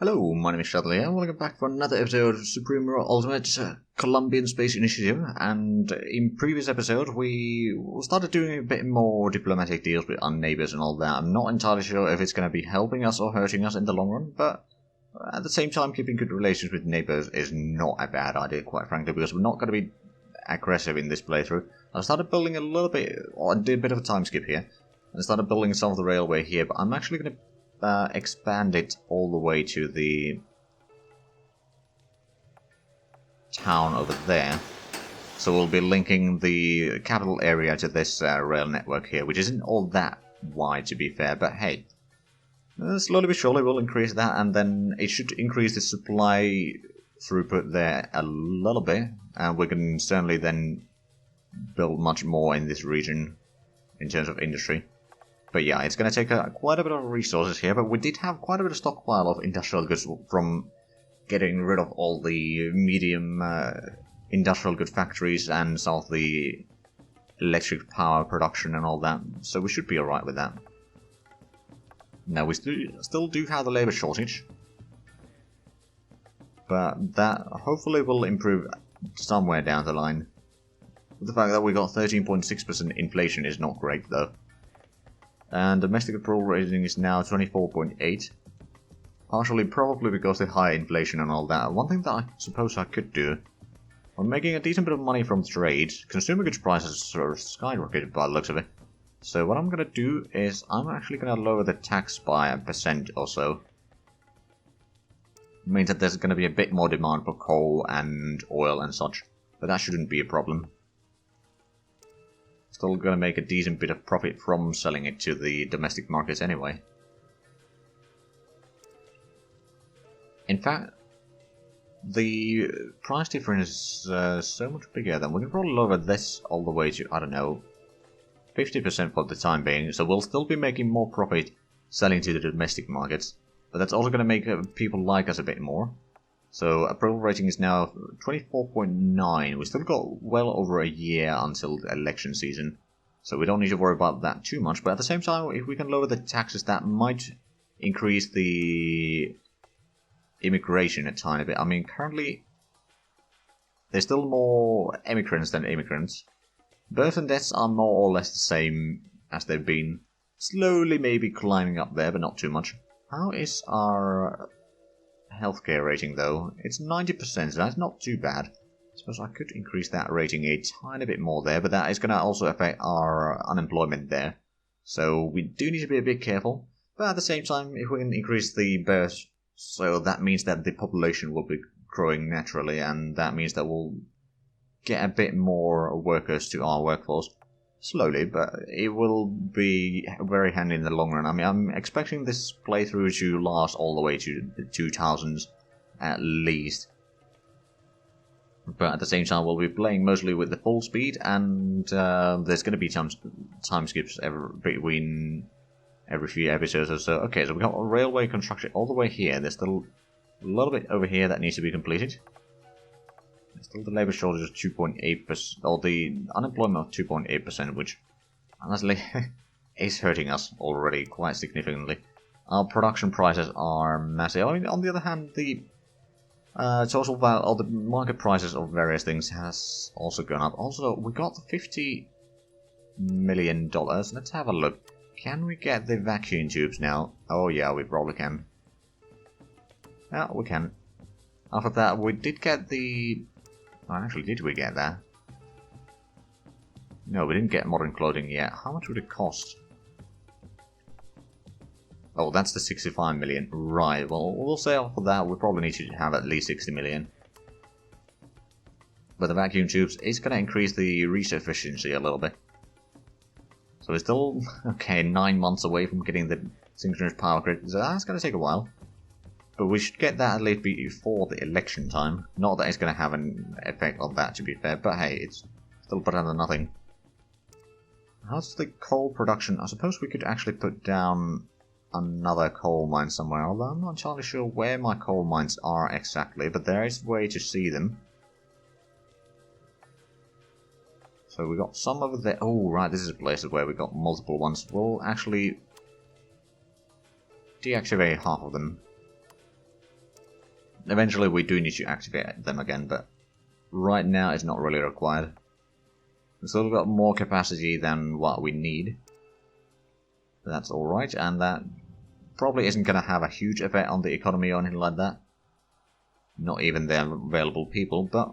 Hello, my name is Shadley here. Welcome back for another episode of Supreme Ultimate Colombian Space Initiative. And in previous episode, we started doing a bit more diplomatic deals with our neighbors and all that. I'm not entirely sure if it's going to be helping us or hurting us in the long run, but at the same time, keeping good relations with neighbors is not a bad idea, quite frankly, because we're not going to be aggressive in this playthrough. I started building a little bit, or I did a bit of a time skip here, and I started building some of the railway here, but I'm actually going to expand it all the way to the town over there. So we'll be linking the capital area to this rail network here, which isn't all that wide to be fair, but hey, slowly but surely we'll increase that, and then it should increase the supply throughput there a little bit, and we can certainly then build much more in this region in terms of industry. But yeah, it's going to take quite a bit of resources here, but we did have quite a bit of stockpile of industrial goods from getting rid of all the medium industrial good factories and some of the electric power production and all that, so we should be alright with that. Now, we still do have the labor shortage, but that hopefully will improve somewhere down the line. The fact that we got 13.6% inflation is not great, though. And domestic approval rating is now 24.8. Partially probably because of the high inflation and all that. One thing that I suppose I could do, I'm making a decent bit of money from trade. Consumer goods prices sort of skyrocketed by the looks of it. So what I'm going to do is I'm actually going to lower the tax by 1% or so. It means that there's going to be a bit more demand for coal and oil and such. But that shouldn't be a problem. Still going to make a decent bit of profit from selling it to the domestic markets anyway. In fact, the price difference is so much bigger that we can probably lower this all the way to, I don't know, 50% for the time being. So we'll still be making more profit selling to the domestic markets. But that's also going to make people like us a bit more. So approval rating is now 24.9. We still got well over a year until the election season, so we don't need to worry about that too much. But at the same time, if we can lower the taxes, that might increase the immigration a tiny bit. I mean, currently there's still more immigrants than immigrants. Births and deaths are more or less the same as they've been. Slowly maybe climbing up there, but not too much. How is our healthcare rating though? It's 90%, so that's not too bad. I suppose I could increase that rating a tiny bit more there, but that is going to also affect our unemployment there. So we do need to be a bit careful. But at the same time, if we can increase the births, so that means that the population will be growing naturally, and that means that we'll get a bit more workers to our workforce. Slowly, but it will be very handy in the long run. I mean, I'm expecting this playthrough to last all the way to the 2000s at least. But at the same time, we'll be playing mostly with the full speed, and there's going to be time skips between every few episodes or so. Okay, so we've got a railway construction all the way here. There's still a little bit over here that needs to be completed. Still the labour shortage of 2.8%, or the unemployment of 2.8%, which honestly is hurting us already quite significantly. Our production prices are massive. I mean, on the other hand, the total value, or the market prices of various things has also gone up. Also, we got $50 million. Let's have a look. Can we get the vacuum tubes now? Oh yeah, we probably can. Yeah, we can. After that, we did get the... Oh, actually, did we get that? No, we didn't get modern clothing yet. How much would it cost? Oh, that's the 65 million. Right, well, we'll say for that we probably need to have at least 60 million. But the vacuum tubes is going to increase the research efficiency a little bit. So we're still, okay, 9 months away from getting the synchronous power grid. So that's going to take a while. But we should get that at least before the election time. Not that it's going to have an effect on that, to be fair, but hey, it's still better than nothing. How's the coal production? I suppose we could actually put down another coal mine somewhere, although I'm not entirely sure where my coal mines are exactly, but there is a way to see them. So we got some over there. Oh, right, this is a place where we got multiple ones. We'll actually deactivate half of them. Eventually we do need to activate them again, but right now it's not really required. We've still got more capacity than what we need. That's alright, and that probably isn't going to have a huge effect on the economy or anything like that. Not even the available people, but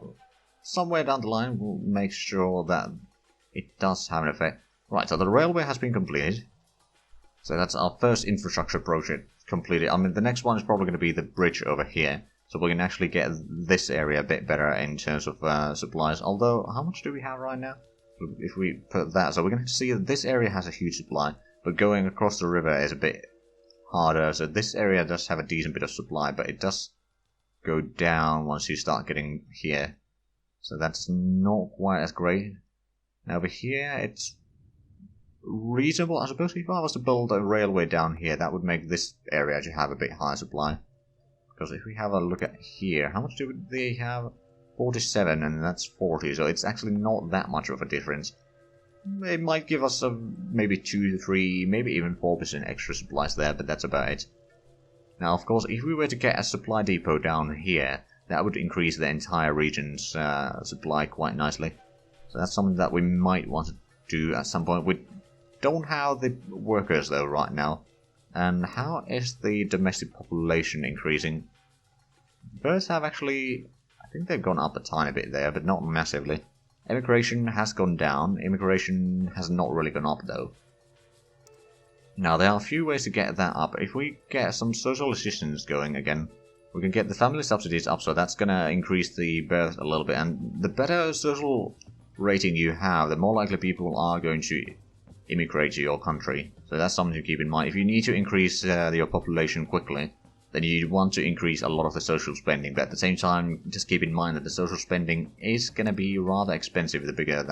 somewhere down the line we'll make sure that it does have an effect. Right, so the railway has been completed. So that's our first infrastructure project completed. I mean, the next one is probably going to be the bridge over here. So we can actually get this area a bit better in terms of supplies. Although, how much do we have right now? If we put that, so we're going to see that this area has a huge supply. But going across the river is a bit harder. So this area does have a decent bit of supply, but it does go down once you start getting here. So that's not quite as great. Now over here, it's reasonable. I suppose if I was to build a railway down here, that would make this area actually have a bit higher supply. Because if we have a look at here, how much do they have? 47, and that's 40, so it's actually not that much of a difference. It might give us maybe 2 to 3, maybe even 4% extra supplies there, but that's about it. Now, of course, if we were to get a supply depot down here, that would increase the entire region's supply quite nicely. So that's something that we might want to do at some point. We don't have the workers, though, right now. And how is the domestic population increasing? Birds have actually... I think they've gone up a tiny bit there, but not massively. Immigration has gone down. Immigration has not really gone up, though. Now, there are a few ways to get that up. If we get some social assistance going again, we can get the family subsidies up, so that's going to increase the birth a little bit. And the better social rating you have, the more likely people are going to immigrate to your country. So that's something to keep in mind. If you need to increase your population quickly, then you want to increase a lot of the social spending. But at the same time, just keep in mind that the social spending is going to be rather expensive the bigger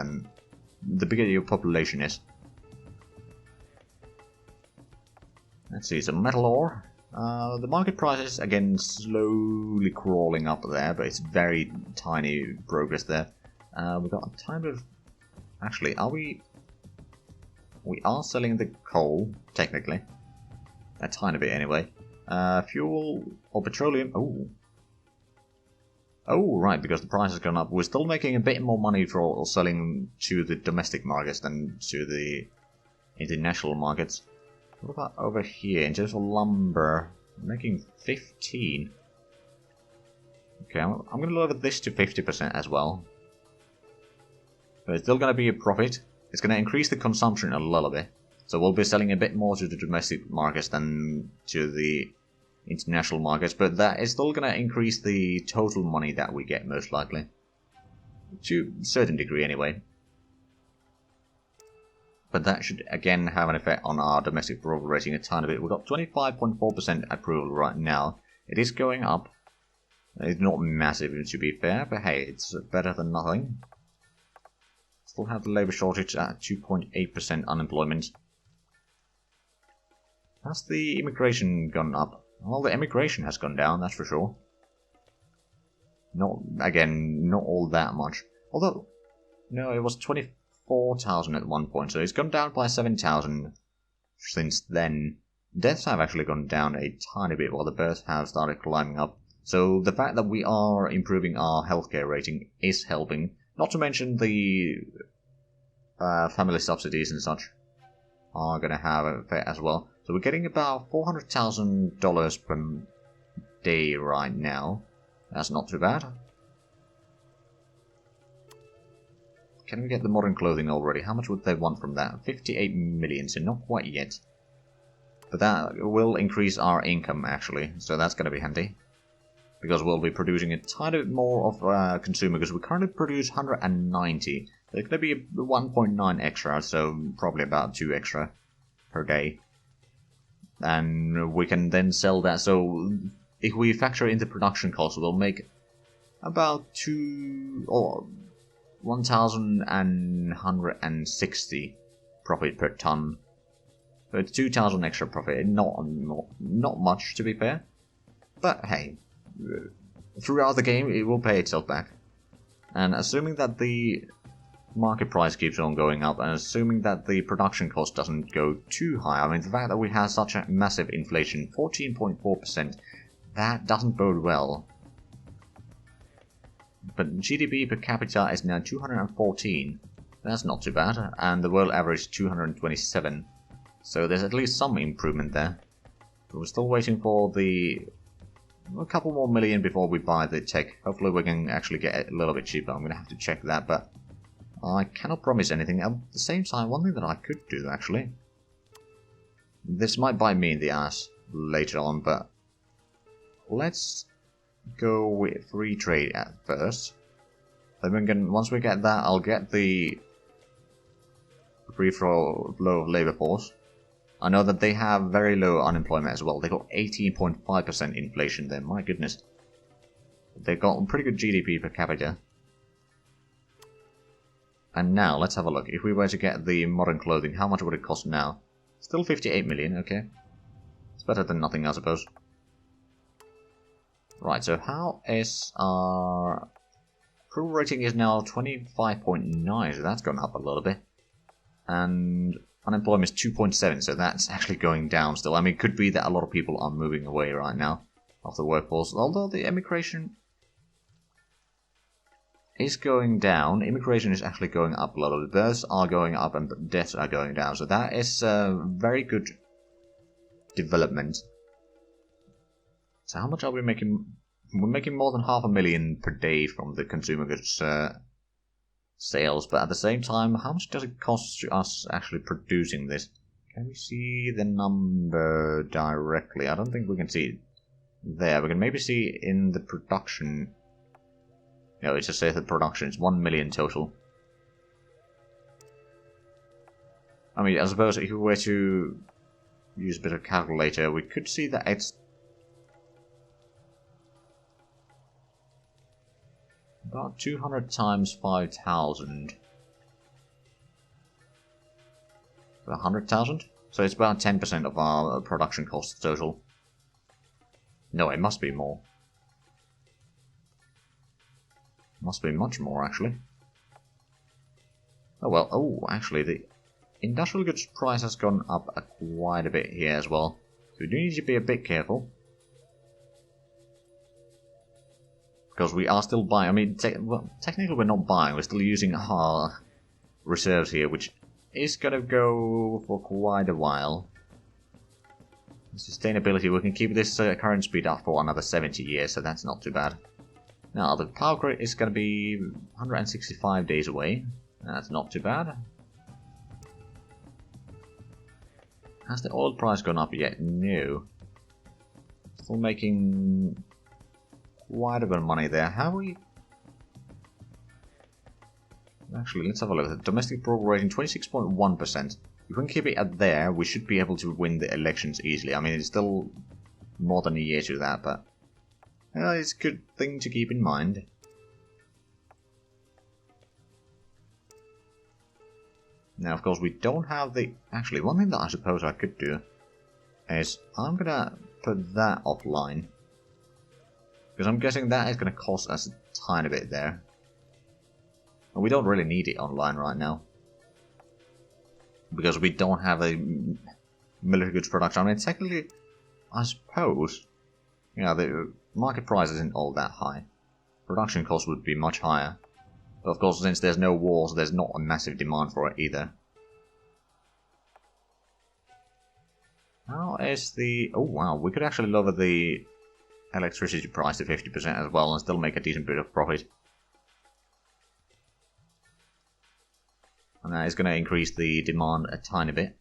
your population is. Let's see, some metal ore. The market price is again slowly crawling up there, but it's very tiny progress there. We've got a time of... Actually, are we... We are selling the coal, technically. A tiny bit anyway. Fuel or petroleum. Oh, right, because the price has gone up. We're still making a bit more money for selling to the domestic markets than to the international markets. What about over here? In terms of lumber, we're making 15. Okay, I'm going to lower this to 50% as well. But it's still going to be a profit. It's going to increase the consumption a little bit. So we'll be selling a bit more to the domestic markets than to the international markets, but that is still going to increase the total money that we get, most likely. To a certain degree, anyway. But that should, again, have an effect on our domestic approval rating a tiny bit. We've got 25.4% approval right now. It is going up. It's not massive, to be fair, but hey, it's better than nothing. Still have the labour shortage at 2.8% unemployment. Has the immigration gone up? Well, the immigration has gone down, that's for sure. Not all that much. Although, no, it was 24,000 at one point, so it's gone down by 7,000 since then. Deaths have actually gone down a tiny bit, while the births have started climbing up. So the fact that we are improving our healthcare rating is helping. Not to mention the family subsidies and such are going to have an effect as well. So we're getting about $400,000 per day right now. That's not too bad. Can we get the modern clothing already? How much would they want from that? 58 million, so not quite yet. But that will increase our income, actually, so that's going to be handy. Because we'll be producing a tiny bit more of consumer, because we currently produce 190. There's going to be 1.9 extra, so probably about 2 extra per day. And we can then sell that, so if we factor in the production cost, we'll make about 1,160 profit per ton. So it's 2,000 extra profit, not much to be fair. But hey, throughout the game it will pay itself back. And assuming that the market price keeps on going up, and assuming that the production cost doesn't go too high, I mean, the fact that we have such a massive inflation, 14.4%, that doesn't bode well but GDP per capita is now 214. That's not too bad, and the world average is 227. So there's at least some improvement there. But we're still waiting for a couple more million before we buy the tech. Hopefully we can actually get it a little bit cheaper. I'm going to have to check that, but I cannot promise anything. At the same time, one thing that I could do, actually, this might bite me in the ass later on, but let's go with free trade at first. Then once we get that, I'll get the free flow of labor force. I know that they have very low unemployment as well. They got 18.5% inflation there. My goodness. They've got pretty good GDP per capita. And now, let's have a look. If we were to get the modern clothing, how much would it cost now? Still 58 million, okay. It's better than nothing, I suppose. Right, so how is our... approval rating is now 25.9, so that's gone up a little bit. And unemployment is 2.7, so that's actually going down still. I mean, it could be that a lot of people are moving away right now of the workforce, although the immigration is going down. Immigration is actually going up a lot. The births are going up and deaths are going down, so that is a very good development. So how much are we making? We're making more than 500,000 per day from the consumer goods sales, but at the same time, how much does it cost to us actually producing this? Can we see the number directly? I don't think we can see it there. We can maybe see in the production. No, it just says the production is 1 million total. I mean, I suppose if we were to use a bit of calculator, we could see that it's about 200 times 5,000. 100,000? So it's about 10% of our production costs total. No, it must be more. Must be much more, actually. Oh well, oh, actually, the industrial goods price has gone up quite a bit here as well. So we do need to be a bit careful. Because we are still buying, I mean, well, technically we're not buying, we're still using our reserves here, which is going to go for quite a while. Sustainability, we can keep this current speed up for another 70 years, so that's not too bad. Now, the power grid is going to be 165 days away. That's not too bad. Has the oil price gone up yet? No. Still making quite a bit of money there. Have we? Actually, let's have a look. The domestic approval rating, 26.1%. If we can keep it at there, we should be able to win the elections easily. I mean, it's still more than a year to that, but it's a good thing to keep in mind. Now, of course, we don't have the... Actually, one thing that I suppose I could do is I'm gonna put that offline. Because I'm guessing that is gonna cost us a tiny bit there. And we don't really need it online right now. Because we don't have a military goods production. I mean, technically, I suppose, you know, the market price isn't all that high. Production costs would be much higher. But of course, since there's no wars, there's not a massive demand for it either. How is the... Oh wow, we could actually lower the electricity price to 50% as well and still make a decent bit of profit. And that is going to increase the demand a tiny bit.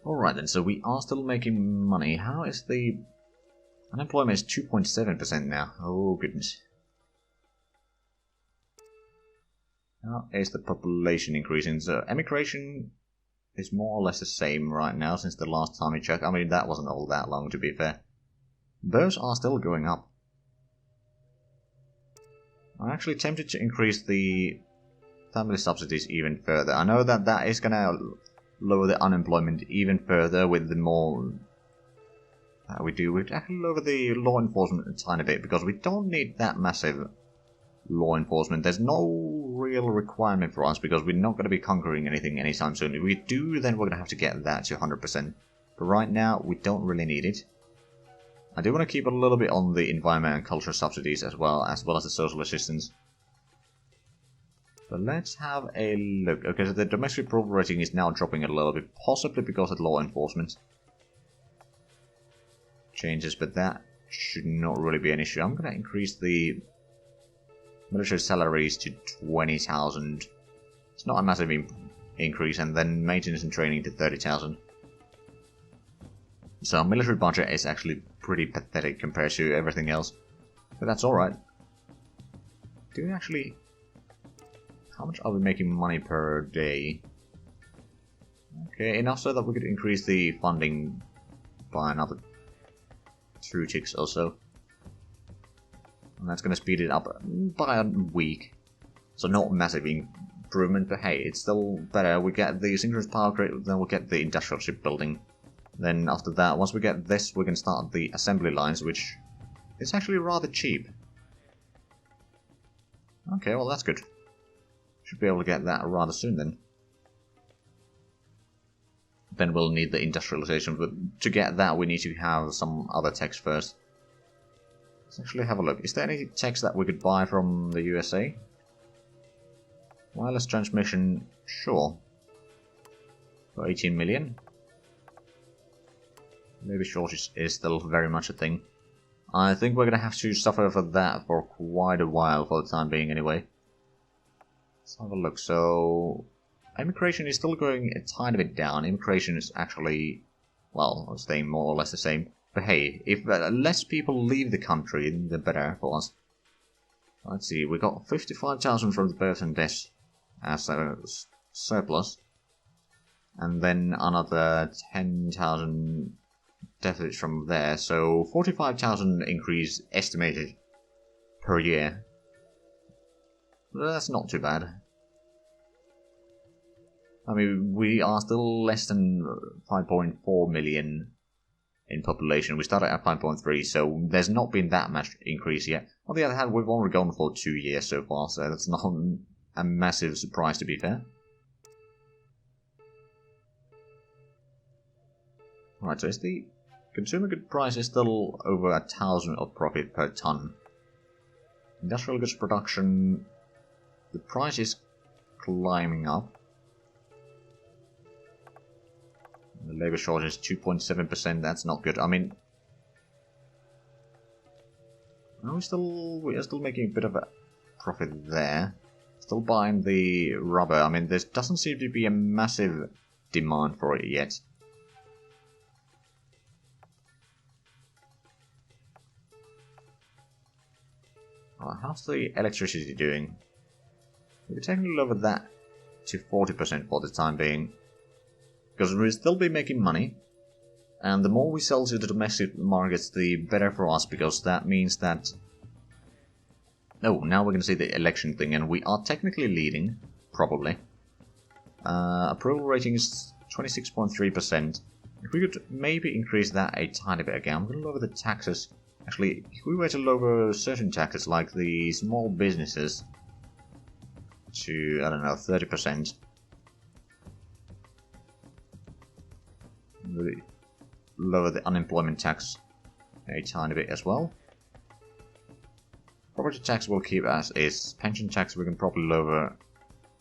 Alright then, so we are still making money. How is the... Unemployment is 2.7% now. Oh goodness. How is the population increasing? So emigration is more or less the same right now since the last time we checked. I mean, that wasn't all that long, to be fair. Births are still going up. I'm actually tempted to increase the family subsidies even further. I know that that is going to lower the unemployment even further with the more that we do. We'd actually lower the law enforcement a tiny bit because we don't need that massive law enforcement. There's no real requirement for us because we're not going to be conquering anything anytime soon. If we do, then we're going to have to get that to 100%. But right now, we don't really need it. I do want to keep a little bit on the environment and cultural subsidies as well as the social assistance. But let's have a look. Okay, so the domestic approval rating is now dropping a little bit, possibly because of law enforcement changes, but that should not really be an issue. I'm going to increase the military salaries to 20,000. It's not a massive increase, and then maintenance and training to 30,000. So our military budget is actually pretty pathetic compared to everything else, but that's alright. Do we actually... How much are we making money per day? Okay, enough so that we could increase the funding by another 2 ticks or so. And that's going to speed it up by a week. So not massive improvement, but hey, it's still better. We get the synchronous power grid, then we'll get the industrial shipbuilding. Then after that, once we get this, we can start the assembly lines, which is actually rather cheap. Okay, well that's good. Should be able to get that rather soon then. Then we'll need the industrialization, but to get that we need to have some other techs first. Let's actually have a look. Is there any techs that we could buy from the USA? Wireless transmission, sure. For 18 million. Maybe shortage is still very much a thing. I think we're going to have to suffer for that for quite a while for the time being anyway. Let's have a look. So, immigration is still going a tiny bit down. Immigration is actually, well, staying more or less the same. But hey, if less people leave the country, the better for us. Let's see, we got 55,000 from the births and deaths as a surplus. And then another 10,000 deficits from there. So 45,000 increase estimated per year. That's not too bad. I mean, we are still less than 5.4 million in population. We started at 5.3, so there's not been that much increase yet. On the other hand, we've only gone for 2 years so far, so that's not a massive surprise to be fair. Alright, so is the consumer good price is still over 1,000 of profit per ton. Industrial goods production, the price is climbing up. The labor shortage is 2.7%, that's not good. I mean, we are still making a bit of a profit there. Still buying the rubber. I mean, there doesn't seem to be a massive demand for it yet. How's the electricity doing? We're taking a lower that to 40% for the time being. Because we'll still be making money. And the more we sell to the domestic markets, the better for us. Because that means that... Oh, now we're going to see the election thing. And we are technically leading. Probably. Approval rating is 26.3%. If we could maybe increase that a tiny bit again. I'm going to lower the taxes. Actually, if we were to lower certain taxes, like the small businesses, to, I don't know, 30%. Lower the unemployment tax a tiny bit as well. Property tax will keep as is. Pension tax we can probably lower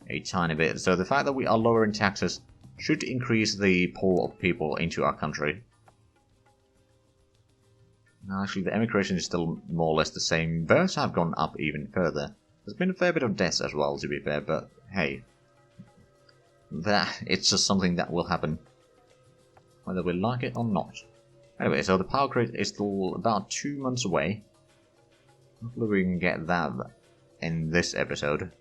a tiny bit. So the fact that we are lowering taxes should increase the pool of people into our country. Now, actually, the emigration is still more or less the same. Births have gone up even further. There's been a fair bit of deaths as well, to be fair, but hey. It's just something that will happen. Whether we like it or not. Anyway, so the power grid is still about 2 months away. Hopefully we can get that in this episode.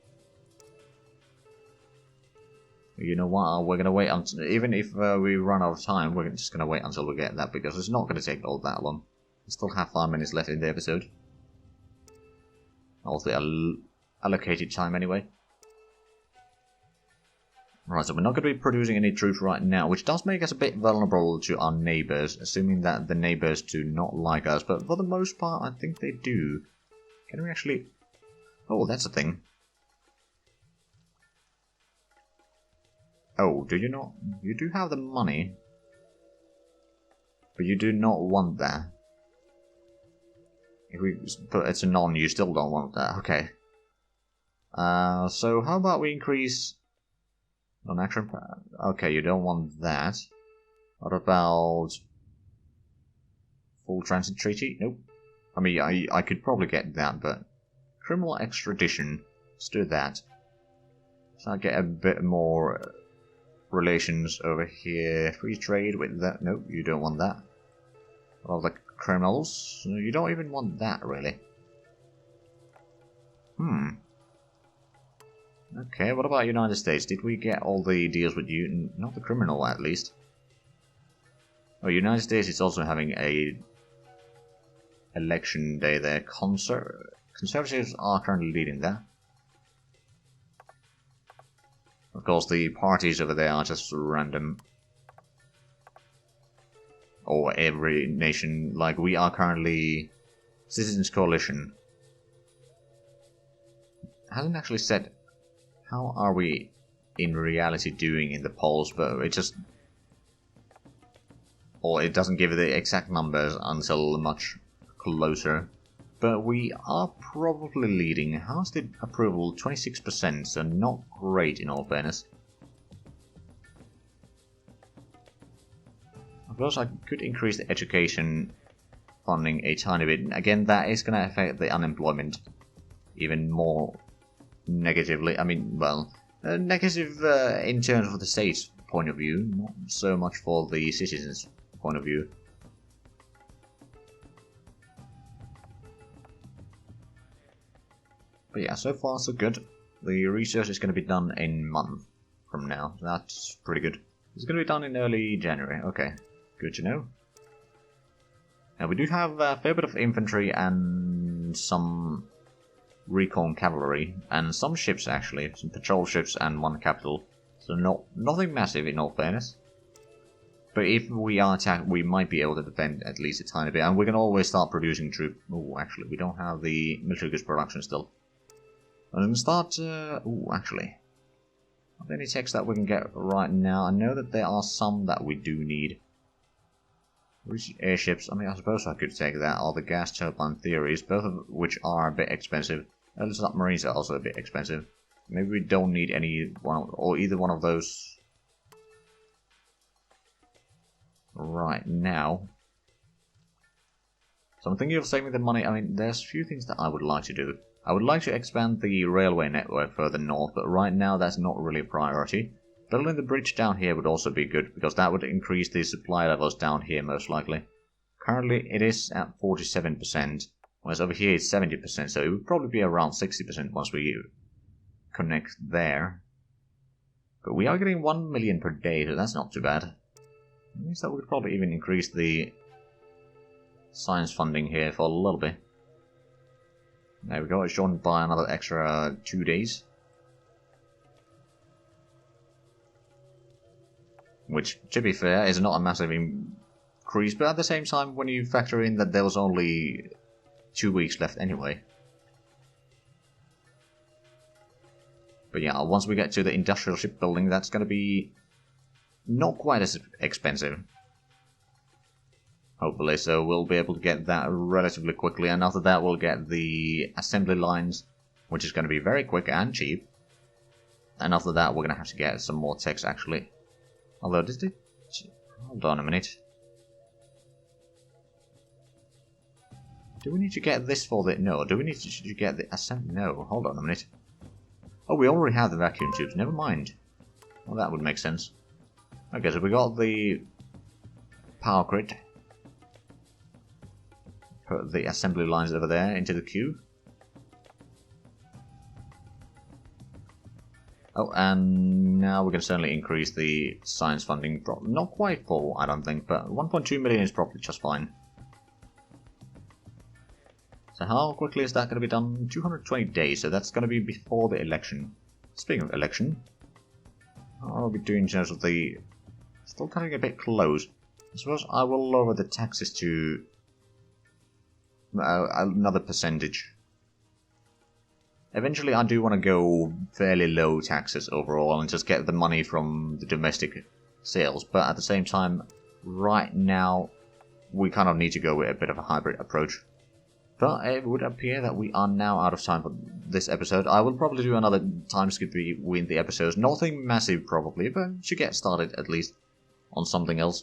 You know what, we're gonna wait until... Even if we run out of time, we're just gonna wait until we get that, because it's not gonna take all that long. We still have 5 minutes left in the episode. Also the allocated time anyway. Right, so we're not going to be producing any troops right now, which does make us a bit vulnerable to our neighbours, assuming that the neighbours do not like us, but for the most part I think they do. Can we actually... Oh, that's a thing. Oh, do you not... You do have the money, but you do not want that. If we put it's a none, you still don't want that. Okay. So how about we increase non-action? Okay, you don't want that. What about full transit treaty? Nope. I mean, I could probably get that, but criminal extradition. Let's do that. So I get a bit more relations over here. Free trade with that. Nope, you don't want that. All the criminals. You don't even want that, really. Okay, what about United States? Did we get all the deals with you? Not the criminal, at least. Oh, United States is also having a election day there. Conservatives are currently leading that. Of course, the parties over there are just random. Or every nation, like we are currently Citizens Coalition. Hasn't actually said how are we in reality doing in the polls, but it just... Or it doesn't give the exact numbers until much closer. But we are probably leading. How's the approval? 26%, so not great in all fairness. Of course, I could increase the education funding a tiny bit. Again, that is going to affect the unemployment even more negatively. I mean, well, negative in terms of the state's point of view, not so much for the citizens' point of view. But yeah, so far so good. The research is going to be done in a month from now. That's pretty good. It's going to be done in early January. Okay, good to know. Now we do have a fair bit of infantry and some recon cavalry and some ships actually, some patrol ships and one capital. So nothing massive in all fairness. But if we are attacked, we might be able to defend at least a tiny bit, and we can always start producing troops. Oh, actually, we don't have the military goods production still. And then start, actually. Are there any techs that we can get right now? I know that there are some that we do need. Which airships? I mean, I suppose I could take that, or the gas turbine theories, both of which are a bit expensive. And the submarines are also a bit expensive. Maybe we don't need any one, or either one of those right now. So I'm thinking of saving the money. I mean, there's a few things that I would like to do. I would like to expand the railway network further north, but right now that's not really a priority. Building the bridge down here would also be good, because that would increase the supply levels down here most likely. Currently it is at 47%, whereas over here it's 70%, so it would probably be around 60% once we connect there. But we are getting 1 million per day, so that's not too bad. It means that we could probably even increase the science funding here for a little bit. There we go, it's shortened by another extra 2 days. Which, to be fair, is not a massive increase, but at the same time, when you factor in that there was only 2 weeks left anyway. But yeah, once we get to the industrial shipbuilding, that's going to be not quite as expensive. Hopefully, so we'll be able to get that relatively quickly, and after that we'll get the assembly lines, which is going to be very quick and cheap. And after that we're going to have to get some more techs actually. Although, did it... Hold on a minute. Do we need to get this for the... No, do we need to get the assembly? No, hold on a minute. Oh, we already have the vacuum tubes, never mind. Well, that would make sense. Okay, so we got the power grid. Put the assembly lines over there into the queue. Oh, and now we can certainly increase the science funding. Not quite full, I don't think, but 1.2 million is probably just fine. So how quickly is that going to be done? 220 days, so that's going to be before the election. Speaking of election, how are we doing in terms of the... Still cutting a bit close. I suppose I will lower the taxes to another percentage. Eventually I do want to go fairly low taxes overall and just get the money from the domestic sales, but at the same time, right now, we kind of need to go with a bit of a hybrid approach. But it would appear that we are now out of time for this episode. I will probably do another time skip between the episodes. Nothing massive probably, but to get started at least on something else.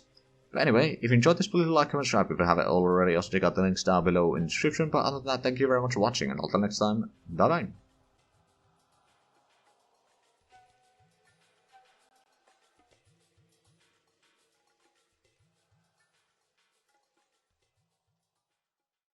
But anyway, if you enjoyed this, please like, comment, subscribe if you haven't already. Also check out the links down below in the description. But other than that, thank you very much for watching, and until next time, bye bye.